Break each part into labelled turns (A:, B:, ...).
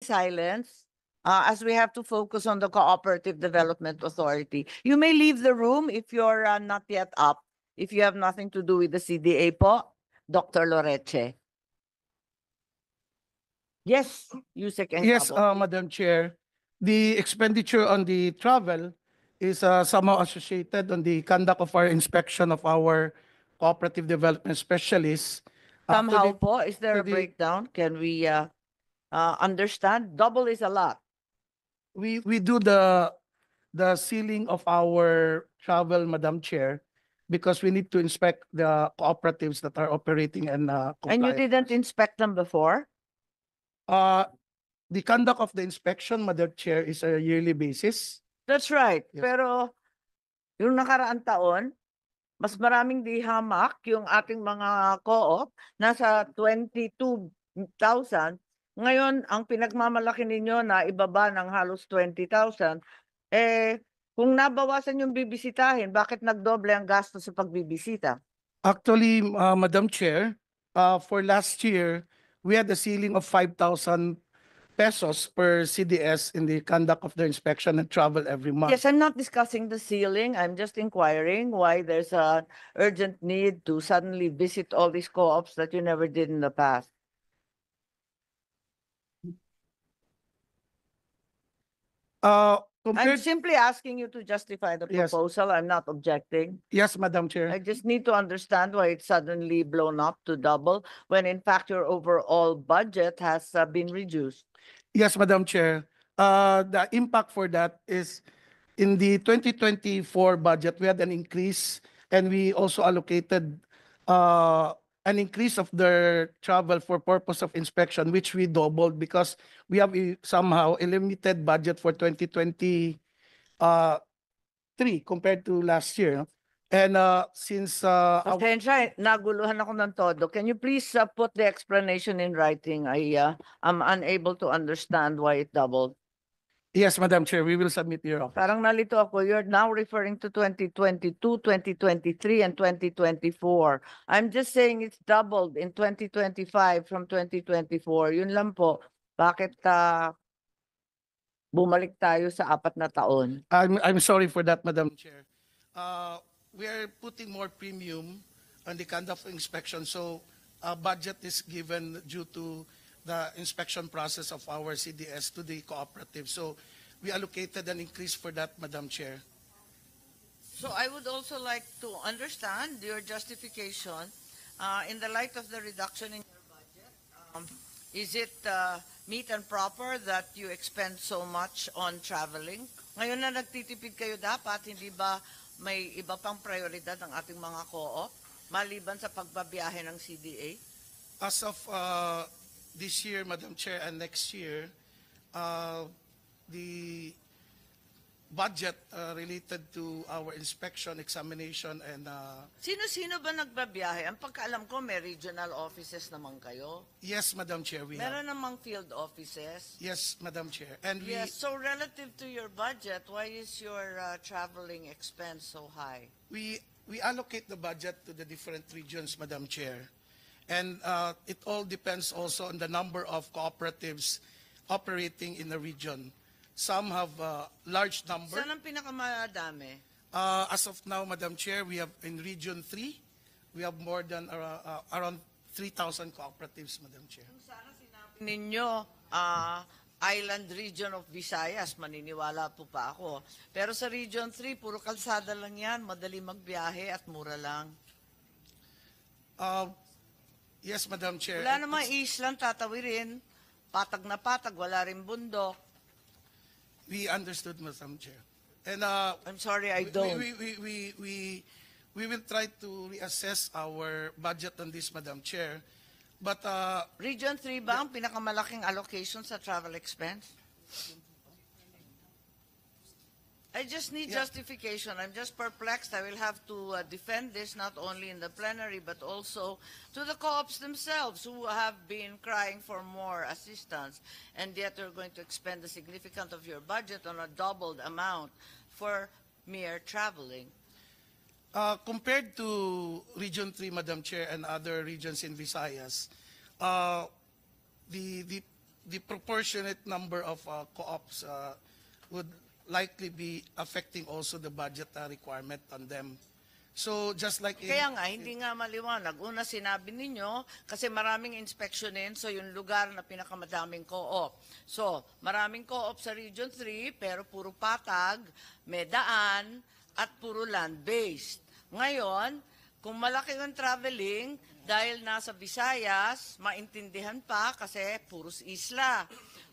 A: silence as we have to focus on the Cooperative Development Authority. You may leave the room if you're not yet up, if you have nothing to do with the CDA po, Dr. Loreche. Yes, Yusek
B: Yes,
A: Engcabo.
B: Madam Chair. The expenditure on the travel is somehow associated on the conduct of our inspection of our cooperative development specialists.
A: Somehow po, is there
B: to
A: a
B: the-
A: breakdown? Can we understand? Double is a lot.
B: we do the ceiling of our travel, Madam Chair, because we need to inspect the cooperatives that are operating and
A: And you
B: compliant.
A: didn't inspect them before?
B: The conduct of the inspection, Madam Chair, is a yearly basis.
A: That's right.
B: Yes.
A: Pero yung nakaraang taon, mas maraming di hamak yung ating mga co-op, nasa 22,000. Ngayon, ang pinagmamalaki ninyo na ibaba ng halos 20,000, kung nabawasan yung bibisitahin, bakit nagdoble ang gasto sa pagbibisita?
B: Actually, Madam Chair, for last year, we had a ceiling of 5,000 pesos per CDS in the conduct of the inspection and travel every month.
A: Yes, I'm not discussing the ceiling. I'm just inquiring why there's an urgent need to suddenly visit all these co-ops that you never did in the past. I'm
B: Compared,
A: simply asking you to justify the
B: Yes.
A: proposal. I'm not objecting.
B: yes, Madam Chair.
A: I just need to understand why it's suddenly blown up to double when in fact your overall budget has been reduced.
B: Yes, Madam Chair. The impact for that is in the 2024 budget, we had an increase and we also allocated an increase of their travel for purpose of inspection, which we doubled because we have somehow a limited budget for 2023 compared to last year. And since
A: Pasensya, naguluhan ako ng todo. Can you please put the explanation in writing? I'm unable to understand why it doubled.
B: yes, Madam Chair, we will submit your office.
A: Parang nalito ako. You're now referring to 2022, 2023, and 2024. I'm just saying it's doubled in 2025 from 2024. Yun lang po. Bakit bumalik tayo sa 4 na taon?
B: I'm sorry for that, Madam Chair. We are putting more premium on the conduct of inspection, so budget is given due to the inspection process of our CDS to the cooperative. So we allocated an increase for that, Madam Chair.
A: So I would also like to understand your justification in the light of the reduction in your budget. Is it meet and proper that you expend so much on traveling? Ngayon na nagtitipid kayo dapat, hindi ba may iba pang prioridad ng ating mga co-op maliban sa pagbabiyahe ng CDA?
B: As of this year, Madam Chair, and next year, the budget related to our inspection, examination, and
A: Sino-sino ba nagbabiyahe? Ang pagkaalam ko, may regional offices naman kayo.
B: yes, Madam Chair, we have.
A: Meron namang field offices.
B: Yes, Madam Chair, and we.
A: Yes, so relative to your budget, why is your traveling expense so high?
B: We allocate the budget to the different regions, Madam Chair. And it all depends also on the number of cooperatives operating in the region. Some have a large number.
A: Saan ang pinakamadami?
B: As of now, Madam Chair, we have in Region 3, we have more than around 3,000 cooperatives, Madam Chair.
A: Kung sana sinabi ninyo, island region of Visayas, maniniwala po pa ako. Pero sa Region 3, puro kalsada lang yan, madali magbiyahe at mura lang.
B: Yes, Madam Chair.
A: Wala namang islang tatawirin, patag na patag, wala rin bundok.
B: We understood, Madam Chair. And
A: I'm sorry, I don't.
B: we will try to reassess our budget on this, Madam Chair. But
A: Region 3 ba ang pinakamalaking allocation sa travel expense? I just need justification. I'm just perplexed. I will have to defend this not only in the plenary but also to the co-ops themselves who have been crying for more assistance, and yet you're going to expend a significant of your budget on a doubled amount for mere traveling.
B: compared to Region 3, Madam Chair, and other regions in Visayas, the the proportionate number of co-ops would likely be affecting also the budget requirement on them. So just like in,
A: Kaya nga, hindi nga maliwanag. Una, sinabi ninyo, kasi maraming inspeksyonin, so yung lugar na pinakamadaming co-op. So, maraming co-op sa Region 3, pero puro patag, may daan, at puro land-based. Ngayon, kung malaki yung traveling, dahil nasa Visayas, maintindihan pa kasi puros isla.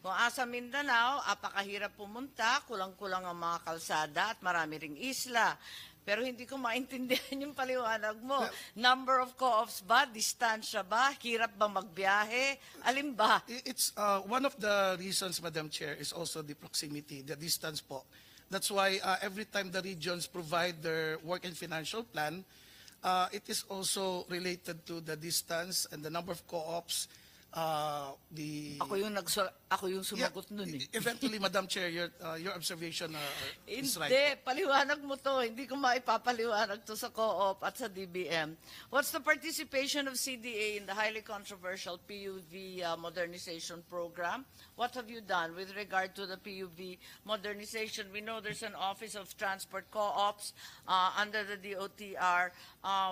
A: Kung asa Mindanao, apakahirap pumunta, kulang-kulang ang mga kalsada at marami ring isla. Pero hindi ko maintindihan yung paliwanag mo. Number of co-ops ba? Distansya ba? Hirap ba magbiyahe? Alin ba?
B: it's one of the reasons, Madam Chair, is also the proximity, the distance po. That's why every time the regions provide their work and financial plan, it is also related to the distance and the number of co-ops.
A: Ako yung sumagot nun eh.
B: Eventually, Madam Chair, your observation is right.
A: Hindi, paliwanag mo to. Hindi ko maipapaliwanag to sa co-op at sa DBM. What's the participation of CDA in the highly controversial PUV modernization program? What have you done with regard to the PUV modernization? We know there's an Office of Transport Co-ops under the DOTR.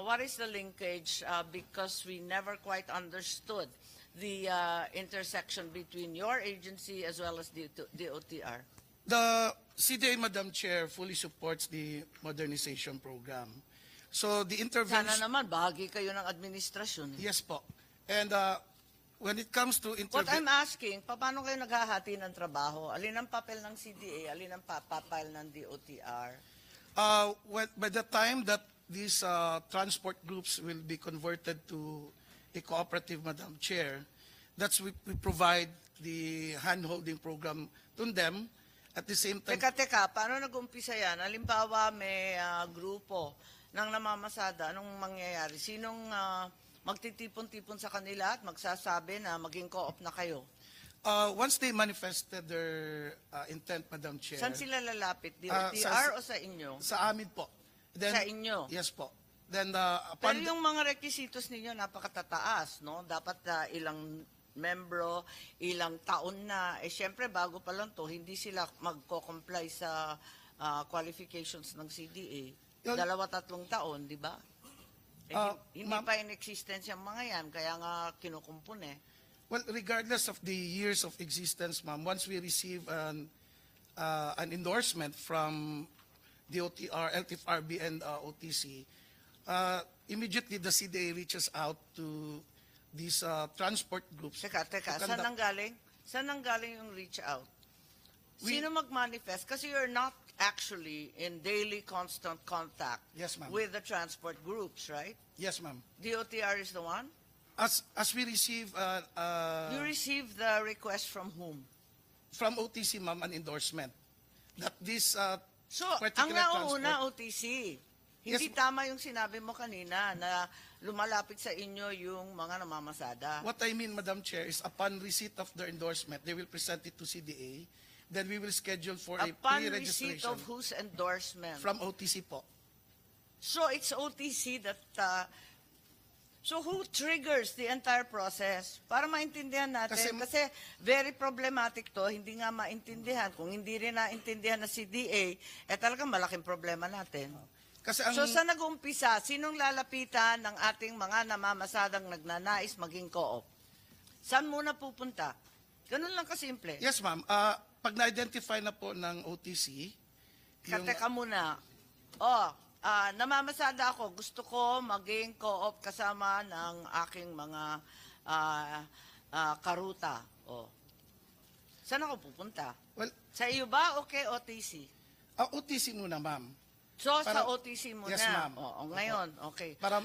A: What is the linkage? Because we never quite understood the intersection between your agency as well as the DOTR?
B: The CDA, Madam Chair, fully supports the modernization program. So the intervention...
A: Sana naman, bahagi kayo ng administrasyon.
B: Yes po. And when it comes to
A: What I'm asking, paano kayo naghahati ng trabaho? Alin ang papel ng CDA? Alin ang papel ng DOTR?
B: by the time that these transport groups will be converted to a cooperative, Madam Chair, we provide the hand-holding program to them. At the same time...
A: Teka, paano nag-umpisa yan? Halimbawa, may grupo ng namamasada, anong mangyayari? Sinong magtitipon-tipon sa kanila at magsasabi na maging co-op na kayo?
B: Once they manifested their intent, Madam Chair...
A: Saan sila lalapit? DOTR o sa inyo?
B: Sa amin po. Then,
A: Sa inyo?
B: Yes po. Then,
A: Pero yung mga requisitos ninyo napakatataas, no? Dapat ilang membro, ilang taon na. Eh, syempre, bago pa lang to, hindi sila magko-comply sa qualifications ng CDA. 2-3 taon, di ba? Eh, hindi pa in existence yung mga yan, kaya nga kinukumpun eh.
B: Well, regardless of the years of existence, ma'am, once we receive an endorsement from DOTR, LTFRB, and OTC, immediately the CDA reaches out to these transport groups.
A: Teka, saan nanggaling? Saan nanggaling yung reach out? Sino mag-manifest? Kasi you're not actually in daily constant contact
B: Yes, ma'am.
A: with the transport groups, right?
B: Yes, ma'am.
A: DOTR is the one?
B: As we receive
A: You receive the request from whom?
B: from OTC, ma'am, an endorsement that this
A: So, ang
B: particular
A: nauna
B: transport...
A: OTC. Hindi
B: Yes,
A: tama yung sinabi mo kanina na lumalapit sa inyo yung mga namamasada.
B: What I mean, Madam Chair, is upon receipt of their endorsement, they will present it to CDA. Then we will schedule for a
A: Upon receipt
B: pre-registration
A: of whose endorsement?
B: from OTC po.
A: So, it's OTC that... So who triggers the entire process? Para maintindihan natin. Kasi very problematic to, hindi nga maintindihan. Kung hindi rin naintindihan na CDA, talagang malaking problema natin.
B: Kasi ang,
A: So saan nag-umpisa? Sinong lalapitan ng ating mga namamasadang nagnanais maging co-op? Saan muna pupunta? Ganun lang kasimple.
B: yes, ma'am. Pag na-identify na po ng OTC,
A: Teka muna. Namamasada ako. Gusto ko maging co-op kasama ng aking mga karuta. Saan ako pupunta?
B: well,
A: Sa iyo ba o kay OTC?
B: OTC muna, ma'am.
A: So,
B: Para-
A: sa OTC muna.
B: Yes, ma'am.
A: Ngayon, okay.
B: Para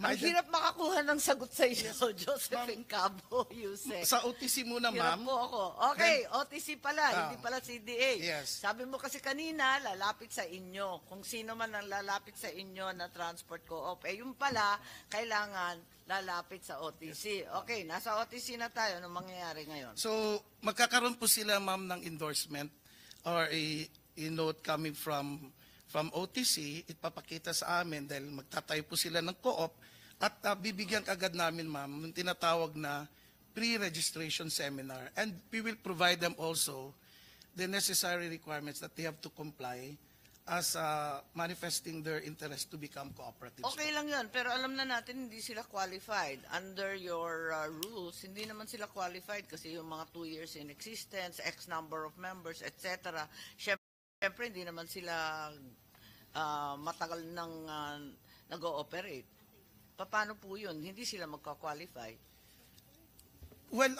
A: Ang hirap makakuha ng sagot sa iyo, Josephine Cabo, Yusek.
B: sa OTC muna,
A: Hirap
B: ma'am.
A: po ako. Okay, OTC pala, hindi pala CDA.
B: Yes.
A: Sabi mo kasi kanina, lalapit sa inyo. Kung sino man ang lalapit sa inyo na transport co-op. Yung pala, kailangan lalapit sa OTC. Okay, nasa OTC na tayo. Anong mangyayari ngayon?
B: So, magkakaroon po sila, ma'am, ng endorsement or a note coming from OTC. Ipapakita sa amin dahil magtatayo po sila ng co-op at bibigyan agad namin, ma'am, ng tinatawag na pre-registration seminar, and we will provide them also the necessary requirements that they have to comply as manifesting their interest to become cooperatives.
A: Okay lang yun, pero alam na natin hindi sila qualified. Under your rules, hindi naman sila qualified kasi yung mga 2 years in existence, X number of members, etc. Siyempre, hindi naman sila matagal nang nag-ooperate. Paano po yun? Hindi sila magka-qualify.
B: Well,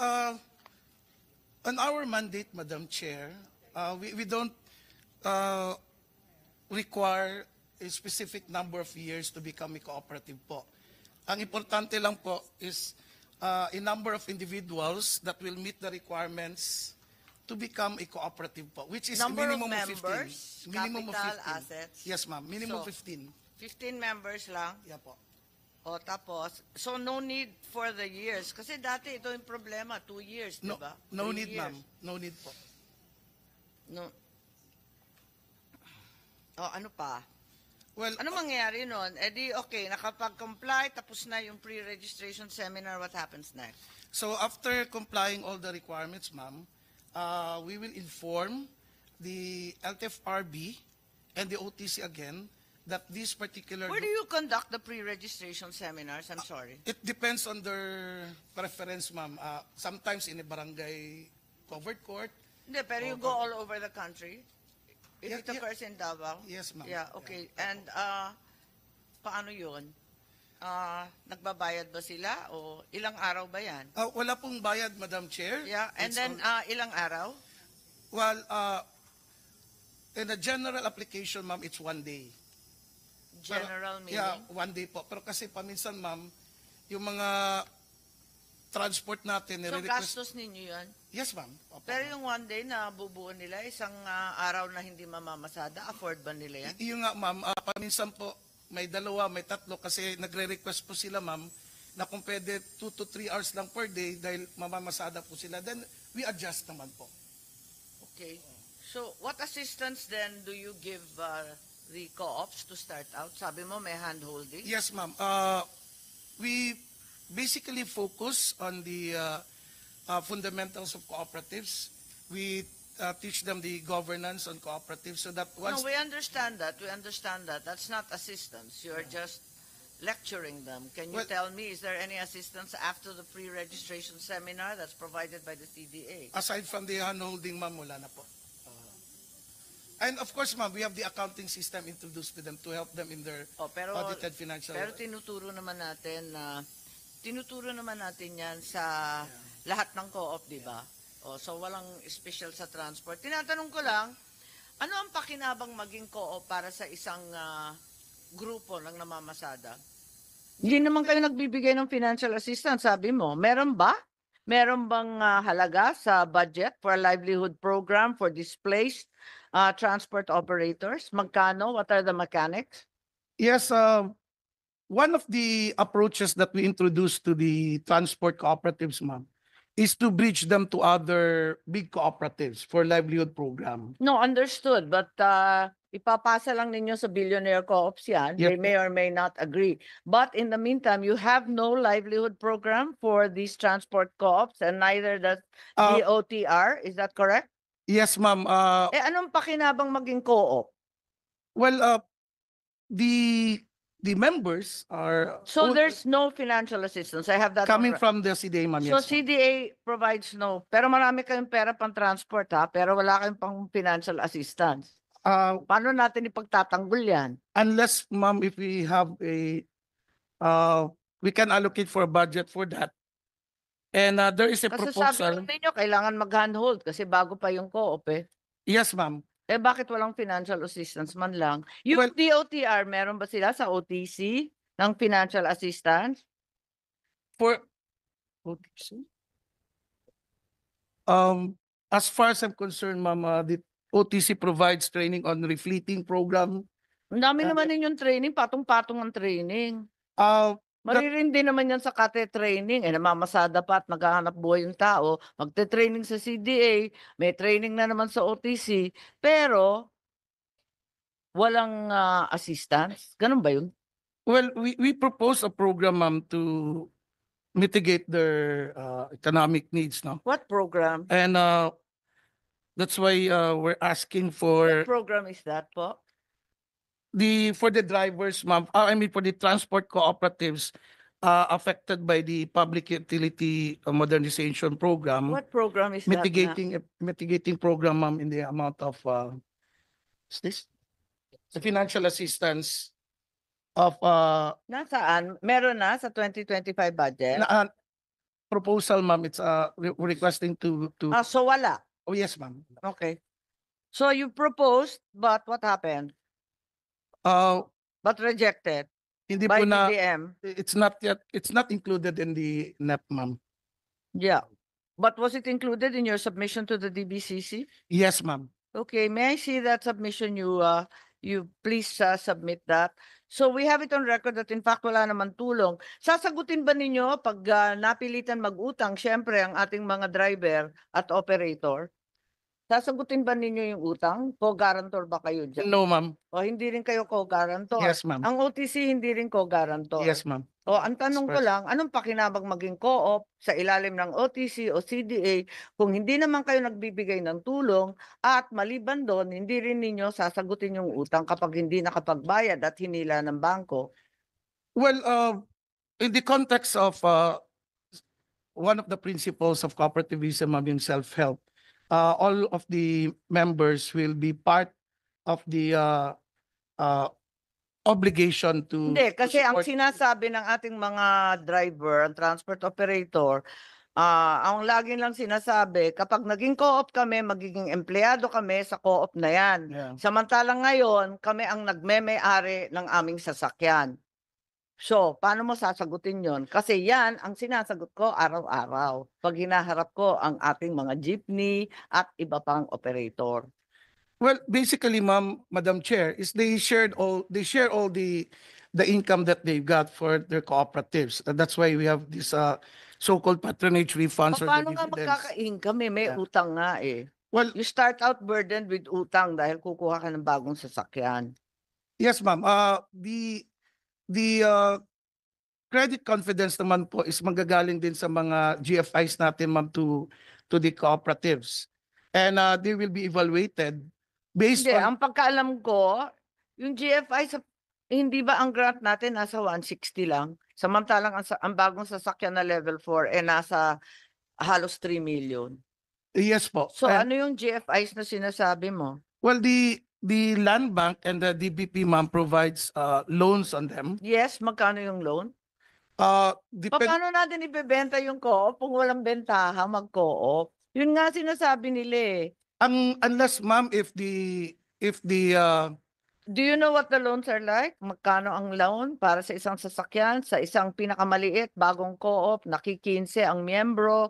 B: on our mandate, Madam Chair, we don't require a specific number of years to become a cooperative po. Ang importante lang po is a number of individuals that will meet the requirements to become a cooperative po, which is
A: Number of
B: minimum of 15.
A: members,
B: Minimum of
A: capital,
B: 15.
A: assets.
B: Yes, ma'am. Minimum
A: So,
B: 15.
A: 15 members lang.
B: Yeah po.
A: O tapos, so no need for the years. Kasi dati ito yung problema, 2 years, di
B: No,
A: ba?
B: no
A: 3
B: need,
A: years.
B: ma'am. No need po.
A: No. O ano pa?
B: Well,
A: Ano mangyayari nun? Eh di, okay, nakapag-comply, tapos na yung pre-registration seminar, what happens next?
B: so after complying all the requirements, ma'am, we will inform the LTFRB and the OTC again that this particular
A: Where do you conduct the pre-registration seminars? I'm sorry.
B: it depends on their preference, ma'am. Sometimes in a barangay covered court.
A: Hindi, pero you go all over the country? If
B: Yeah,
A: it occurs in Davao?
B: Yes, ma'am.
A: Yeah, okay. And paano yun? Nagbabayad ba sila o ilang araw ba yan?
B: Wala pong bayad, Madam Chair.
A: Yeah, and
B: It's
A: then ilang araw?
B: well, in a general application, ma'am, it's 1 day.
A: General meeting?
B: Yeah, 1 day po. Pero kasi paminsan, ma'am, yung mga transport natin,
A: So
B: nire-request.
A: gastos ninyo yan?
B: Yes, ma'am. Opo.
A: Pero yung 1 day na bubuo nila, isang araw na hindi mamamasada, afford ba nila yan?
B: Yung nga, ma'am, paminsan po, may 2, may 3 kasi nagre-request po sila, ma'am, na kung pwede 2 to 3 hours lang per day dahil mamamasada po sila. Then, we adjust naman po.
A: Okay. So what assistance then do you give the co-ops to start out? Sabi mo may hand-holding?
B: Yes, ma'am. We basically focus on the fundamentals of cooperatives. We teach them the governance on cooperatives so that once...
A: No, we understand that. We understand that. That's not assistance. You're just lecturing them. Can you
B: Well-
A: tell me, is there any assistance after the pre-registration seminar that's provided by the CDA?
B: Aside from the hand-holding, ma'am, wala na po. And of course, ma'am, we have the accounting system introduced to them to help them in their
A: Pero
B: audited financial...
A: tinuturo naman natin yan sa lahat ng co-op, di ba? So walang special sa transport. Tinatanong ko lang, ano ang pakinabang maging co-op para sa isang grupo ng namamasada? Hindi naman kayo nagbibigay ng financial assistance, sabi mo. Meron ba? Meron bang halaga sa budget for a livelihood program for displaced transport operators? Magkano? What are the mechanics?
B: Yes, one of the approaches that we introduced to the transport cooperatives, ma'am, is to bridge them to other big cooperatives for livelihood program.
A: No, understood. But ipapasa lang ninyo sa billionaire co-ops yan.
B: Yes.
A: They may or may not agree. But in the meantime, you have no livelihood program for these transport co-ops and neither does
B: Uh,
A: DOTR. Is that correct?
B: Yes, ma'am.
A: Anong pakinabang maging co-op?
B: Well, the members are
A: So
B: all
A: there's no financial assistance. I have that
B: coming
A: on-
B: from the CDA, ma'am.
A: So
B: Yes, ma'am.
A: CDA provides no. Pero marami kayong pera pang transport ha, pero wala kayong pang financial assistance. Paano natin ipagtatanggol yan?
B: Unless, ma'am, if we have a, we can allocate for a budget for that. And there is a
A: Kasi sabi
B: proposal.
A: ninyo, kailangan mag-handhold kasi bago pa yung co-op eh.
B: Yes, ma'am.
A: Bakit walang financial assistance man lang? Yung
B: Well-
A: DOTR, meron ba sila sa OTC ng financial assistance?
B: For as far as I'm concerned, ma'am, the OTC provides training on refleeting program.
A: Ang dami
B: Ah,
A: naman ninyong training, patong-patong ang training.
B: Uh,
A: Maririndi naman yan sa kate training. Namamasada pa at naghahanap buhay yung tao. Magte-training sa CDA, may training na naman sa OTC, pero walang assistance. Ganun ba yun?
B: well, we propose a program, ma'am, to mitigate their economic needs, no?
A: What program?
B: And that's why we're asking
A: What
B: for
A: program is that po?
B: for the drivers, ma'am. I mean, for the transport cooperatives affected by the public utility modernization program,
A: What program is that na?
B: mitigating program, ma'am, in the amount of what's this? The financial assistance of
A: Nasaan? Meron na sa 2025 budget?
B: proposal, ma'am. It's requesting to
A: Ah, so wala.
B: oh yes, ma'am.
A: Okay. So you proposed, but what happened?
B: Uh
A: But rejected
B: hindi
A: by
B: po na
A: DDM.
B: it's not included in the NEP, ma'am.
A: Yeah. But was it included in your submission to the DBCC?
B: Yes, ma'am.
A: Okay, may I see that submission? You please submit that. So we have it on record that in fact wala naman tulong. Sasagutin ba ninyo pag napilitan mag-utang, syempre ang ating mga driver at operator? Sasagutin ba ninyo yung utang? Co-guarantor ba kayo dyan?
B: No, ma'am.
A: O hindi rin kayo co-guarantor?
B: Yes, ma'am.
A: Ang OTC hindi rin co-guarantor?
B: Yes, ma'am.
A: O ang tanong ko
B: Express.
A: lang, anong pakinabang maging co-op sa ilalim ng OTC o CDA kung hindi naman kayo nagbibigay ng tulong at maliban doon, hindi rin ninyo sasagutin yung utang kapag hindi nakapagbayad at hinila ng bangko?
B: Well, in the context of one of the principles of cooperativism, ma'am, yung self-help, all of the members will be part of the obligation to
A: Hindi, kasi ang
B: support.
A: sinasabi ng ating mga driver, ang transport operator, ang lagi lang sinasabi, kapag naging co-op kami, magiging empleyado kami sa co-op na yan.
B: Yeah.
A: Samantalang ngayon, kami ang nagmeme-ari ng aming sasakyan. So, paano mo sasagutin yon? Kasi yan ang sinasagot ko araw-araw. Pag hinaharap ko ang ating mga jeepney at iba pang operator.
B: Well, basically, ma'am, Madam Chair, is they share all the income that they've got for their cooperatives. And that's why we have this so-called patronage refunds or the
A: Paano nga
B: dividends.
A: magkaka-income eh? May
B: Yeah.
A: utang nga eh.
B: Well,
A: You start out burdened with utang dahil kukuha ka ng bagong sasakyan.
B: yes, ma'am. The credit confidence naman po is manggagaling din sa mga GFIs natin, ma'am, to the cooperatives. And they will be evaluated based
A: Hindi,
B: on
A: ang pagkaalam ko, yung GFI, hindi ba ang grant natin nasa 160 lang? Samantalang ang bagong sasakyan na level 4 nasa halos 3 million.
B: yes po.
A: So
B: And,
A: ano yung GFIs na sinasabi mo?
B: well, the land bank and the DBP, ma'am, provides loans on them.
A: Yes, magkano yung loan?
B: Depend
A: Paano natin ibebenta yung co-op kung walang bentaha mag-co-op? Yun nga sinasabi nila eh.
B: unless, ma'am, if the
A: Do you know what the loans are like? Magkano ang loan para sa isang sasakyan, sa isang pinakamaliit, bagong co-op, nakikinse ang miyembro?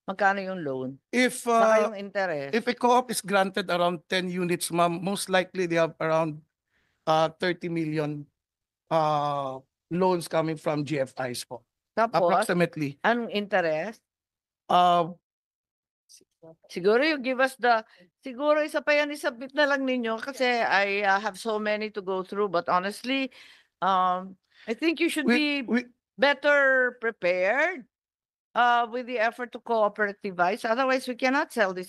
A: Magkano yung loan?
B: if
A: Saka yung interest?
B: if a co-op is granted around 10 units, ma'am, most likely they have around 30 million loans coming from GFIs po.
A: Tapos,
B: Approximately.
A: anong interest?
B: Uh,
A: Siguro isa pa yan, isubmit na lang ninyo kasi I have so many to go through. But honestly, I think you should be
B: we
A: better prepared with the effort to cooperativize. Otherwise, we cannot sell this